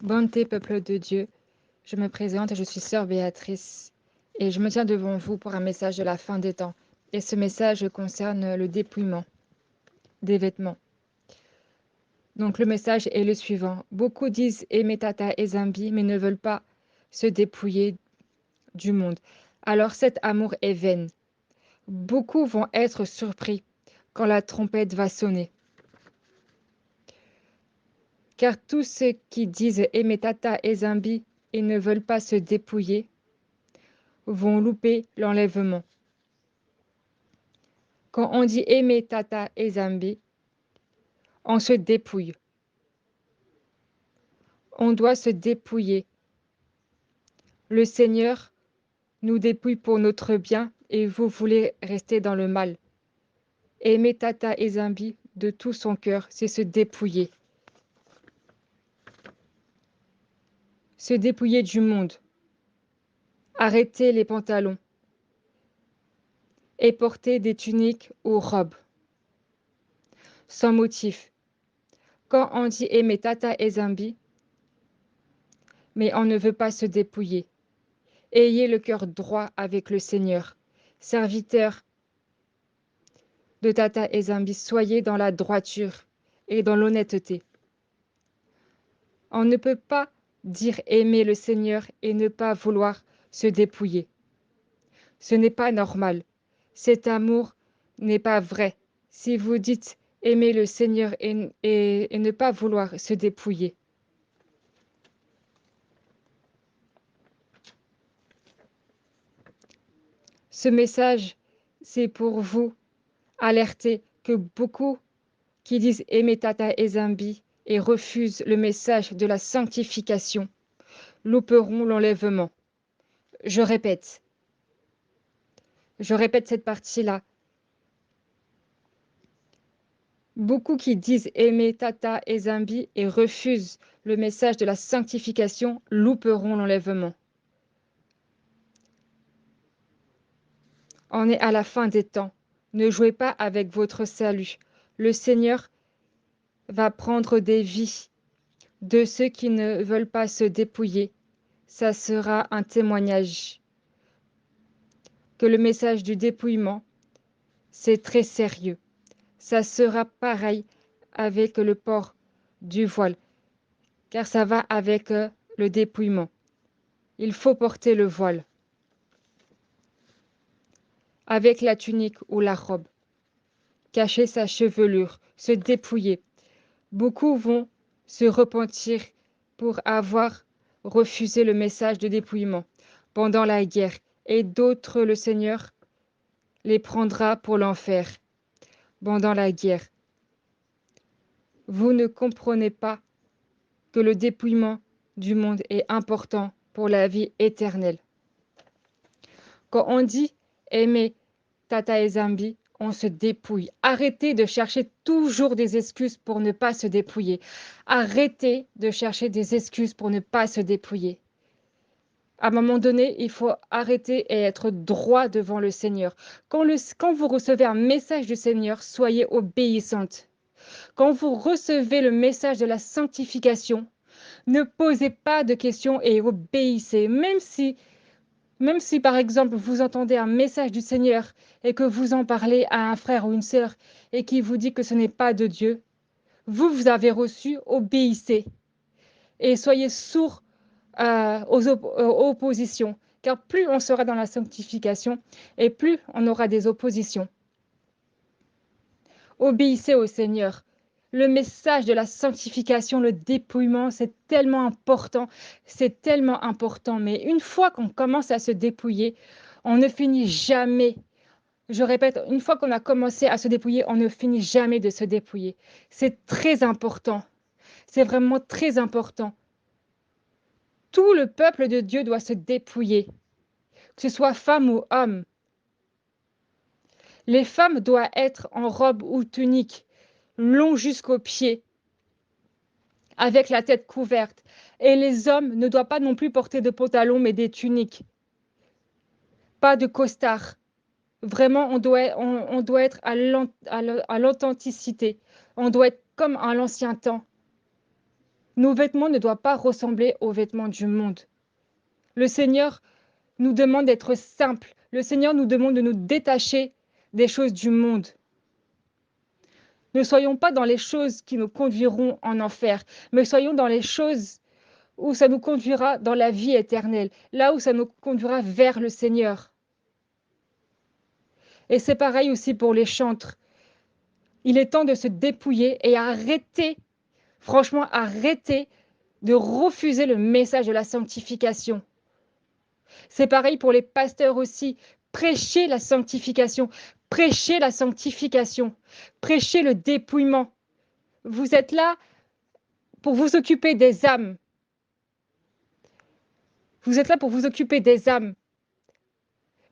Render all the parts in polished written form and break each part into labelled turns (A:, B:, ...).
A: Bonté, peuple de Dieu, je me présente, je suis sœur Béatrice et je me tiens devant vous pour un message de la fin des temps. Et ce message concerne le dépouillement des vêtements. Donc le message est le suivant. Beaucoup disent aimer Tata et Zambi, mais ne veulent pas se dépouiller du monde. Alors cet amour est vain. Beaucoup vont être surpris quand la trompette va sonner. Car tous ceux qui disent aimer Tata et Zambi et ne veulent pas se dépouiller vont louper l'enlèvement. Quand on dit aimer Tata et Zambi, on se dépouille. On doit se dépouiller. Le Seigneur nous dépouille pour notre bien et vous voulez rester dans le mal. Aimer Tata et Zambi de tout son cœur, c'est se dépouiller. Se dépouiller du monde. Arrêter les pantalons et porter des tuniques ou robes. Sans motif. Quand on dit aimer Tata et Zambi, mais on ne veut pas se dépouiller. Ayez le cœur droit avec le Seigneur. Serviteurs de Tata et Zambi, soyez dans la droiture et dans l'honnêteté. On ne peut pas dire aimer le Seigneur et ne pas vouloir se dépouiller. Ce n'est pas normal. Cet amour n'est pas vrai. Si vous dites aimer le Seigneur et ne pas vouloir se dépouiller. Ce message, c'est pour vous alerter que beaucoup qui disent aimer Tata et Zambi et refusent le message de la sanctification louperont l'enlèvement. Je répète cette partie-là. Beaucoup qui disent aimer Tata et Zambi et refusent le message de la sanctification louperont l'enlèvement. On est à la fin des temps. Ne jouez pas avec votre salut. Le Seigneur va prendre des vies de ceux qui ne veulent pas se dépouiller. Ça sera un témoignage que le message du dépouillement, c'est très sérieux. Ça sera pareil avec le port du voile, car ça va avec le dépouillement. Il faut porter le voile avec la tunique ou la robe, cacher sa chevelure, se dépouiller. Beaucoup vont se repentir pour avoir refusé le message de dépouillement pendant la guerre, et d'autres, le Seigneur les prendra pour l'enfer pendant la guerre. Vous ne comprenez pas que le dépouillement du monde est important pour la vie éternelle. Quand on dit aimer Tata et Zambi, on se dépouille. Arrêtez de chercher toujours des excuses pour ne pas se dépouiller. Arrêtez de chercher des excuses pour ne pas se dépouiller. À un moment donné, il faut arrêter et être droit devant le Seigneur. Quand vous recevez un message du Seigneur, soyez obéissante. Quand vous recevez le message de la sanctification, ne posez pas de questions et obéissez. Même si par exemple vous entendez un message du Seigneur et que vous en parlez à un frère ou une sœur et qui vous dit que ce n'est pas de Dieu, vous avez reçu, obéissez et soyez sourds aux oppositions. Car plus on sera dans la sanctification et plus on aura des oppositions. Obéissez au Seigneur. Le message de la sanctification, le dépouillement, c'est tellement important. C'est tellement important. Mais une fois qu'on commence à se dépouiller, on ne finit jamais. Je répète, une fois qu'on a commencé à se dépouiller, on ne finit jamais de se dépouiller. C'est très important. C'est vraiment très important. Tout le peuple de Dieu doit se dépouiller, que ce soit femme ou homme. Les femmes doivent être en robe ou tunique, long jusqu'aux pieds, avec la tête couverte. Et les hommes ne doivent pas non plus porter de pantalons, mais des tuniques. Pas de costard. Vraiment, on doit être à l'authenticité. On doit être comme à l'ancien temps. Nos vêtements ne doivent pas ressembler aux vêtements du monde. Le Seigneur nous demande d'être simples. Le Seigneur nous demande de nous détacher des choses du monde. Ne soyons pas dans les choses qui nous conduiront en enfer, mais soyons dans les choses où ça nous conduira dans la vie éternelle, là où ça nous conduira vers le Seigneur. Et c'est pareil aussi pour les chantres. Il est temps de se dépouiller et arrêter, franchement, arrêter de refuser le message de la sanctification. C'est pareil pour les pasteurs aussi. Prêchez la sanctification, prêchez la sanctification, prêchez le dépouillement. Vous êtes là pour vous occuper des âmes. Vous êtes là pour vous occuper des âmes.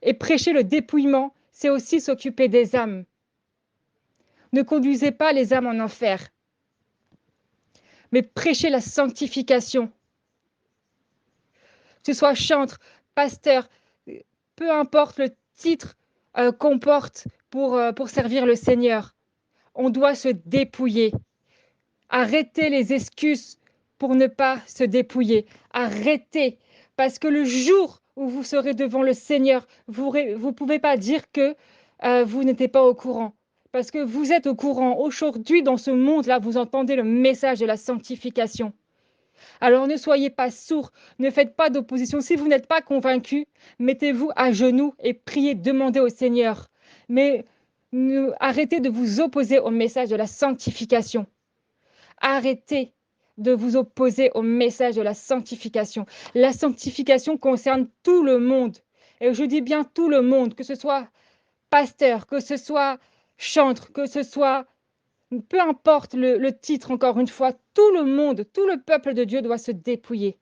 A: Et prêcher le dépouillement, c'est aussi s'occuper des âmes. Ne conduisez pas les âmes en enfer, mais prêchez la sanctification. Que ce soit chantre, pasteur, peu importe le titre qu'on porte pour servir le Seigneur, on doit se dépouiller. Arrêtez les excuses pour ne pas se dépouiller. Arrêtez, parce que le jour où vous serez devant le Seigneur, vous ne pouvez pas dire que vous n'étiez pas au courant. Parce que vous êtes au courant. Aujourd'hui, dans ce monde-là, vous entendez le message de la sanctification. Alors ne soyez pas sourds, ne faites pas d'opposition. Si vous n'êtes pas convaincu, mettez-vous à genoux et priez, demandez au Seigneur. Mais arrêtez de vous opposer au message de la sanctification. Arrêtez de vous opposer au message de la sanctification. La sanctification concerne tout le monde. Et je dis bien tout le monde, que ce soit pasteur, que ce soit chantre, que ce soit, peu importe le titre, encore une fois, tout le monde, tout le peuple de Dieu doit se dépouiller.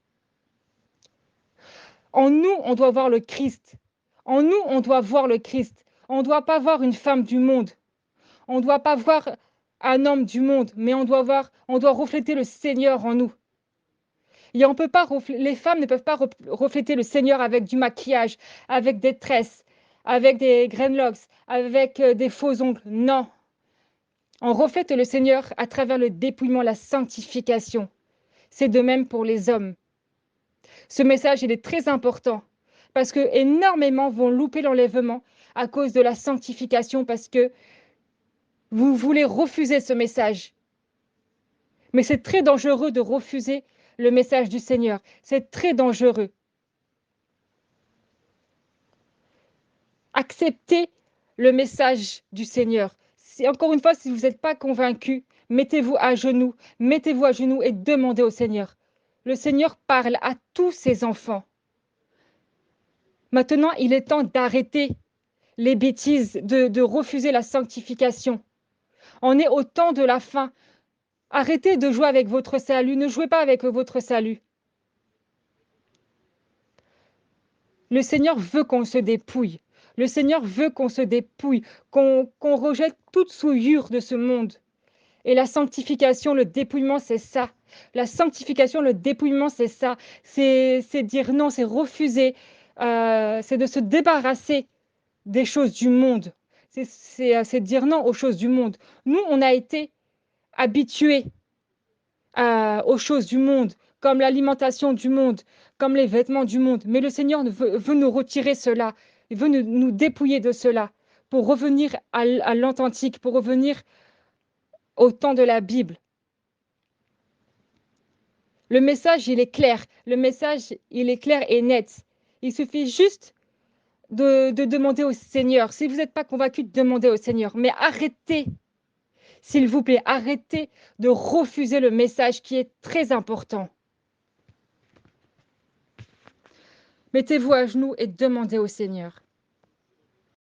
A: En nous, on doit voir le Christ. En nous, on doit voir le Christ. On ne doit pas voir une femme du monde. On ne doit pas voir un homme du monde, mais on doit refléter le Seigneur en nous. Et on peut pas les femmes ne peuvent pas refléter le Seigneur avec du maquillage, avec des tresses, avec des dreadlocks, avec des faux ongles. Non. On reflète le Seigneur à travers le dépouillement, la sanctification. C'est de même pour les hommes. Ce message, il est très important parce que énormément vont louper l'enlèvement à cause de la sanctification parce que vous voulez refuser ce message. Mais c'est très dangereux de refuser le message du Seigneur. C'est très dangereux. Acceptez le message du Seigneur. Encore une fois, si vous n'êtes pas convaincu, mettez-vous à genoux et demandez au Seigneur. Le Seigneur parle à tous ses enfants. Maintenant, il est temps d'arrêter les bêtises, de refuser la sanctification. On est au temps de la fin. Arrêtez de jouer avec votre salut. Ne jouez pas avec votre salut. Le Seigneur veut qu'on se dépouille. Le Seigneur veut qu'on se dépouille, qu'on rejette toute souillure de ce monde. Et la sanctification, le dépouillement, c'est ça. La sanctification, le dépouillement, c'est ça. C'est dire non, c'est refuser. C'est de se débarrasser des choses du monde. C'est dire non aux choses du monde. Nous, on a été habitués aux choses du monde, comme l'alimentation du monde, comme les vêtements du monde. Mais le Seigneur veut nous retirer cela. Il veut nous dépouiller de cela pour revenir à l'authentique, pour revenir au temps de la Bible. Le message, il est clair. Le message, il est clair et net. Il suffit juste de demander au Seigneur. Si vous n'êtes pas convaincu, demandez au Seigneur. Mais arrêtez, s'il vous plaît, arrêtez de refuser le message qui est très important. Mettez-vous à genoux et demandez au Seigneur.